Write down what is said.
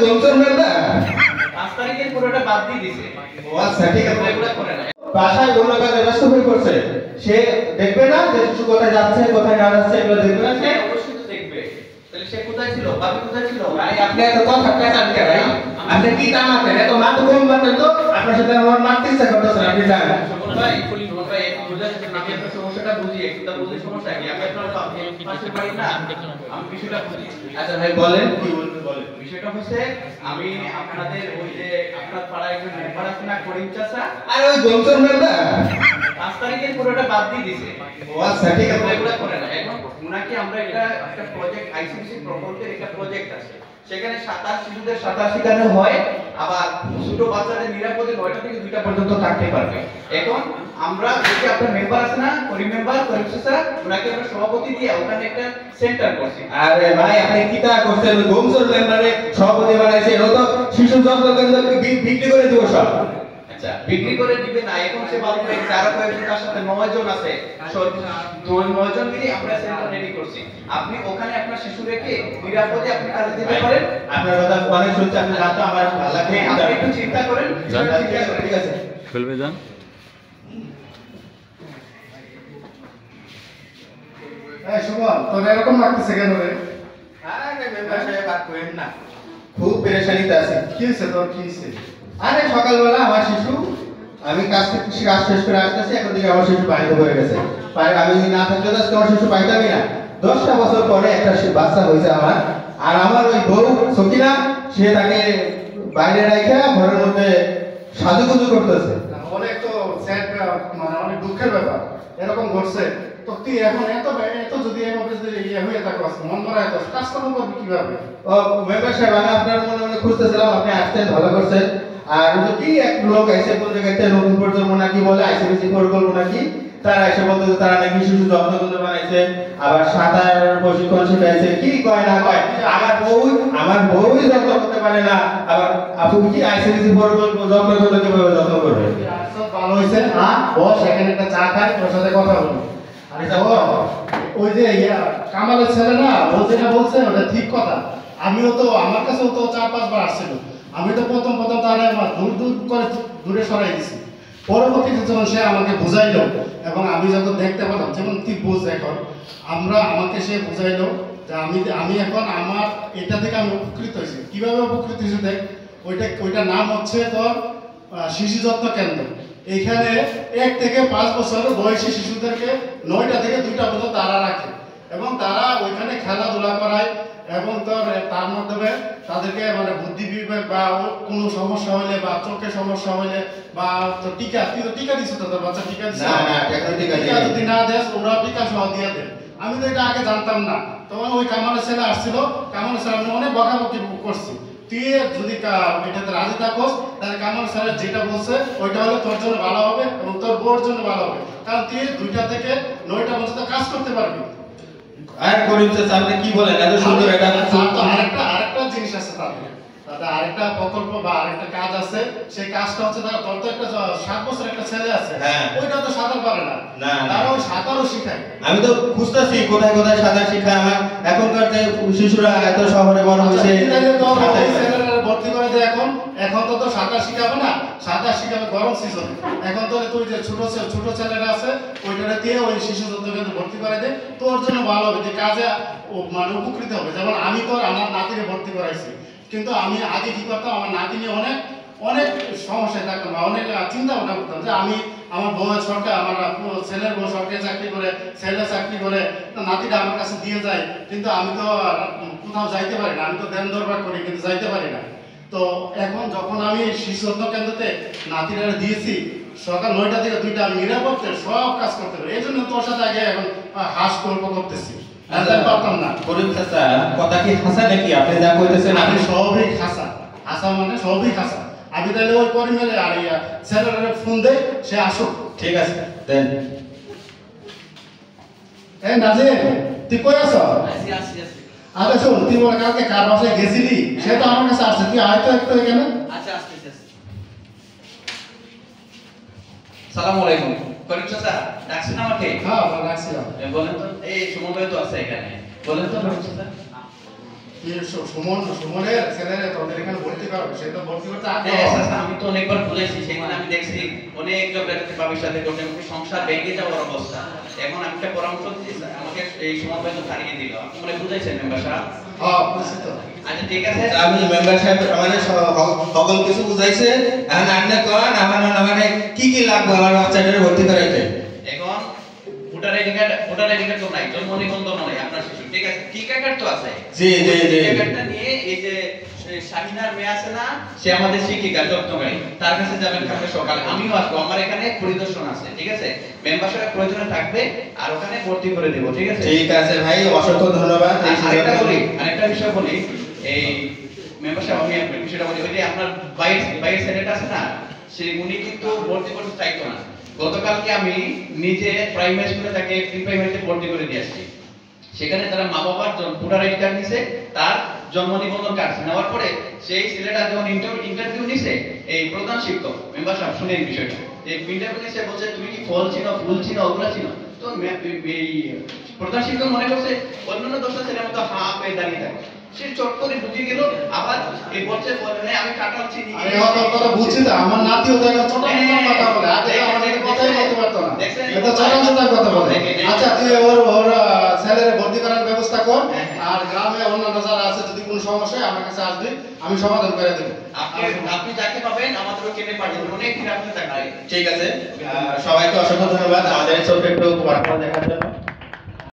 গোলচর member 5 তারিখের পুরোটা বাদ দিয়ে দিয়েছে। ও আচ্ছা ঠিক আছে, এগুলা করে না। বাসায় অন্য কাজে ব্যস্ত হয়ে পড়ছে, সে দেখবে না যে শিশু কোথায় যাচ্ছে কোথায় না যাচ্ছে, এগুলো দেখবে না সে? অবশ্যই তো দেখবে। তাহলে সে কোথায় ছিল, বাবু কোথায় ছিল? ভাই আপনি এত কথা পেঁচান কে ভাই? আপনি কি তামাকেন? এত মাথা কম মারতেন তো আপনার সাথে আমার মারতে ইচ্ছা করতেছে, আপনি জানেন। শোভন ভাই বুঝার চেষ্টা, আমি আপনার সমস্যাটা বুঝি, একটু বুঝি সমস্যা কি। আমি আপনার পাশের বাড়ি না, আমি বিষয়টা বুঝি। আচ্ছা ভাই বলেন, কি বলতে বলেন। বিষয়টা হচ্ছে আমি আপনাদের ওই যে আপনার পাড়ায় একজন মেম্বার আছে না, করিম চাচা, আর ওই গোলচর মেম্বার 5 তারিখের পুরোটা বাদ দিয়ে দিয়েছে। ও আচ্ছা ঠিক আছে, এগুলা করে না। এখন উনাকে আমরা একটা প্রজেক্ট, আইসিসি প্রকল্পের একটা প্রজেক্ট আছে, সেখানে সাঁতার শিশুদের সাঁতার শেখানো হয়, আবার ছোট বাচ্চাদের নিরাপদে 9টা থেকে 2টা পর্যন্ত থাকতে পারবে। এখন আমরা যদি আপনার মেম্বার আছে না, করিম মেম্বার, করিম স্যার, উনাকে আমরা সভাপতি দিয়ে ওখানে একটা সেন্টার করছি। আরে ভাই আপনি কি তা করছেন? ওই গোলচর মেম্বারে সভাপতি বানাইছে, ও তো শিশু যত্ন কেন্দ্র বিক্রি করে দিব সব। আচ্ছা, বিক্রি করে দিবে না, এখন সে বলবে যারা কয়েকজন, তার সাথে 9 জন আছে, 9 জন মিলে আমরা সেন্টার রেডি করছি। আপনি ওখানে আপনার শিশু রেখে নিরাপদে আপনি কাজে দিতে পারেন। আপনার কথা অনেক শুনছি, আপনি জানতো আমার ভালো লাগে। আপনি একটু চিন্তা করেন, ঠিক আছে খুলবে যান। এই সুমন, তোর এরকম লাগতেছে কেন রে? আরে মেম্বার সাহেব আর কইেন না, খুব পেরেশানিতে আছি। কি হয়েছে তোর, কি হয়েছে? আরে সকালবেলা আমার শিশু, আমি কাজ শেষ করে আসতেছি, এখন থেকে আমার শিশু পানিতে পড়ে গেছে। আমি না থাকলে তো আজকে আমার শিশু পাইতামই না। 10টা বছর পরে একটা বাচ্চা হয়েছে আমার, আর আমার ওই বউ সকিনা, সে তাকে বাইরে রাখা ঘরের মধ্যে সাজুগুজু করতেছে। অনেক তো স্যাড, মানে অনেক দুঃখের ব্যাপার এরকম ঘটছে। তো তুই এখন এত যদি এভাবে ইয়ে হয়ে থাকো, মন মরা এত কাজকর্ম করবি কিভাবে? ও মেম্বার সাহেব, আমি আপনার মনে মনে খুঁজতেছিলাম, আপনি আসছেন, ভালো করছেন। আর যদি এক লোক এসে কোন জায়গাতে নতুন প্রজন্ম নাকি বলে আইসিবিসি প্রকল্প নাকি, তারা এসে বলতেছে তারা নাকি শিশু যত্ন কেন্দ্র বানাইছে, আবার সাঁতার প্রশিক্ষণ শিখাইছে, কি কয় না কয়। আমার বউই যত্ন করতে পারে না, আবার আপনি কি আইসিবিসি প্রকল্প যত্ন করতে কিভাবে যত্ন করবে? ভালো হয়েছে, হ্যাঁ বস, এখানে একটা চা খাই, তোর সাথে কথা বলি। আরে ওই যে কামালের ছেলে না, ও যেটা বলছে ওটা ঠিক কথা। আমিও তো, আমার কাছেও তো 4-5 বার আসছিল। আমি তো প্রথম তারা দূর করে দূরে সরাই দিছি। পরবর্তীতে যখন সে আমাকে বুঝাইলো এবং আমি যখন দেখতে পেলাম, যেমন তুই বুঝ, এখন আমাকে সে বুঝাইলো যে আমি এখন আমার এটা থেকে আমি উপকৃত হয়েছি। কিভাবে উপকৃত হয়েছি দেখ, ওইটার নাম হচ্ছে তোর শিশু যত্ন কেন্দ্র। এইখানে 1 থেকে 5 বছর বয়সী শিশুদেরকে 9টা থেকে 2টা পর্যন্ত তারা রাখে, এবং তারা ওইখানে খেলাধুলা করায়, এবং তার মাধ্যমে তাদেরকে মানে বুদ্ধি বিবেক বা কোনো সমস্যা হলে বা চোখের সমস্যা হলে বা টিকা, তুই তো টিকা দিচ্ছ, তোর বাচ্চা টিকা দিচ্ছে টিকা যদি না দেয় ওরা টিকা সহ দিয়ে দেয়। আমি তো এটা আগে জানতাম না। তখন ওই কামালের ছেলে আসছিল, কামালের ছেলে আমি অনেক বকাবকি করছি, তুই যদি এটাতে রাজি থাকোস তাহলে কামাল স্যারের যেটা বলছে ওইটা হলে তোর জন্য ভালো হবে এবং তোর বোর জন্য ভালো হবে, কারণ তুই 2টা থেকে 9টা পর্যন্ত কাজ করতে পারবি। আর করিম স্যার, আপনি কি বলেন? এত সুন্দর এটা আরেকটা জিনিস আছে, তাদের আরেকটা প্রকল্প বা আরেকটা কাজ আছে। সেই কাজটা হচ্ছে তোর তো একটা 7 বছর একটা ছেলে আছে, ওইটা তো সাঁতার পারে না, তারা ওই সাঁতারও শিখায়। আমি তো খুঁজতেছি কোথায় কোথায় সাঁতার শিখায়। আমার এখনকার যে শিশুরা এত শহরে বড় হয়েছে, ভর্তি করে দেয়। এখন তো সাঁতার শিখাবে না, সাঁতার শিখাবে গরম সিজন। এখন তো তুই যে ছোট ছেলেরা আছে ওইটা দিয়ে ওই শিশু যন্ত্র ভর্তি করে দে, তোর জন্য ভালো হবে, যে কাজে মানে উপকৃত হবে। যেমন আমি তো আমার নাতিরে ভর্তি করাইছি, কিন্তু আমি আগে কি করতাম, আমার নাতি নিয়ে অনেক সমস্যায় থাকতাম, অনেক চিন্তা ভাবনা করতাম যে আমি আমার বউয়ের সরকার, আমার ছেলের বউ সরকারি চাকরি করে, ছেলে চাকরি করে, নাতিটা আমার কাছে দিয়ে যায়, কিন্তু আমি তো কোথাও যাইতে পারি না, আমি তো দেন দরবার করি কিন্তু যাইতে পারি না। তো এখন যখন আমি শিশু যত্ন কেন্দ্রতে নাতিরা দিয়েছি, সকাল 9টা থেকে 2টা আমি নিরাপদে সব কাজ করতে পারি। এই জন্য তোর সাথে আগে এখন হাস গল্প করতেছি, পারতাম না। করিম চাচা, কথা কি হাসা নাকি আপনি যা কইতেছেন? আমি সবই হাসা মানে সবই হাসা। আমি তাহলে ওই করিমের আর স্যারের ফোন দেই, সে আসুক। ঠিক আছে দেন। এই নাজির, তুই কই আছ? আসি। আরে শোন, তুই বলে কালকে কার বাসায় গেছিলি, সে তো আমার কাছে আসছে, তুই আয় তো একটু এখানে। আচ্ছা, আসতেছি। সালামু আলাইকুম। করিম চাচা, ডাকছেন আমাকে? হ্যাঁ, রাখছিলাম। বলেন তো, এই সুমন ভাই তো আছে এখানে, বলেন তো করিম চাচা। কি সুমনের ছেলেরে তোদের এখানে ভর্তি করবে, সে তো ভর্তি করতে আগ্রহ। হ্যাঁ, আচ্ছা, আমি তো অনেকবার বলেছি, সেখানে আমি দেখছি অনেক ঝগড়াঝাটি বাবির সাথে ঘটে, সংসার ভেঙে যাওয়ার অবস্থা। এখন আমি একটা পরামর্শ দিচ্ছি, আমাকে এই সময় পর্যন্ত হারিয়ে দিল। আপনি মনে বুঝাইছেন মেম্বার সাহেব? হ্যাঁ বুঝছি তো। আচ্ছা ঠিক আছে, আমি মেম্বার সাহেব আমাদের সকল কিছু বুঝাইছে। এখন আপনি কোন আমার মানে কি কি লাগবে আমার বাচ্চাটারে ভর্তি করাইতে? এখন ভোটার আইডি কার্ড তো নাই, জন্ম নিবন্ধন নাই আপনার শিশু, ঠিক আছে, কি কার্ড তো আছে। জি জি জি। কি কার্ডটা নিয়ে এই যে শাহিনার মেয়ে আছে না, সে আমাদের শিক্ষিকা যত্নকারী, তার কাছে যাবেন কালকে সকালে। আমিও আসবো, আমার এখানে পরিদর্শন আছে, ঠিক আছে। মেম্বার সাহেব প্রয়োজনে থাকবে আর ওখানে ভর্তি করে দেব, ঠিক আছে। ঠিক আছে ভাই, অসংখ্য ধন্যবাদ। আরেকটা বিষয় বলি, এই মেম্বার সাহেব আমি আপনার বিষয়টা বলি, ওই যে আপনার বাইরের ছেলেটা আছে না, সে উনি কিন্তু ভর্তি করতে চাইতো না। গতকালকে আমি নিজে প্রাইমারি স্কুলে তাকে প্রি প্রাইমারিতে ভর্তি করে দিয়ে আসছি। সেখানে তারা মা বাবার ভোটার আইডি কার্ড নিছে, তার জন্ম নিবন্ধন কার্ড নেওয়ার পরে সেই ছেলেটা যখন ইন্টারভিউ নিছে, এই প্রধান শিক্ষক মেম্বার সাহেব শুনেন বিষয়টা, এই ইন্টারভিউ নিছে, বলছে তুমি কি ফল চিনো, ফুল চিনো, ওগুলা চিনো? তো এই প্রধান শিক্ষক মনে করছে অন্যান্য 10টা ছেলের মতো হাঁ পেয়ে দাঁড়িয়ে থাকে, সে চট করে ঢুকে গেল। আবার এই বলছে আমি কাটাল চিনি। আরে অত কথা বুঝছি তো, আমার নাতিও তো এখন ছোট ছোট কথা বলে, আগে আমাদের কথাই বলতে পারতো না, এটা ছোট ছোট কথা বলে। আচ্ছা তুই ওর ছেলের ভর্তি করার ব্যবস্থা কর, আর গ্রামে অন্যান্য যারা আছে যদি কোনো সমস্যা হয় আমার কাছে আসবি, আমি সমাধান করে দেবো। আপনি যাকে পাবেন আমাদেরও কেটে পাঠিয়ে দেবেন, অনেক দিন আপনি থাকবেন। ঠিক আছে, সবাইকে অসংখ্য ধন্যবাদ আমাদের ছোট্ট একটু বার্তা দেখার জন্য।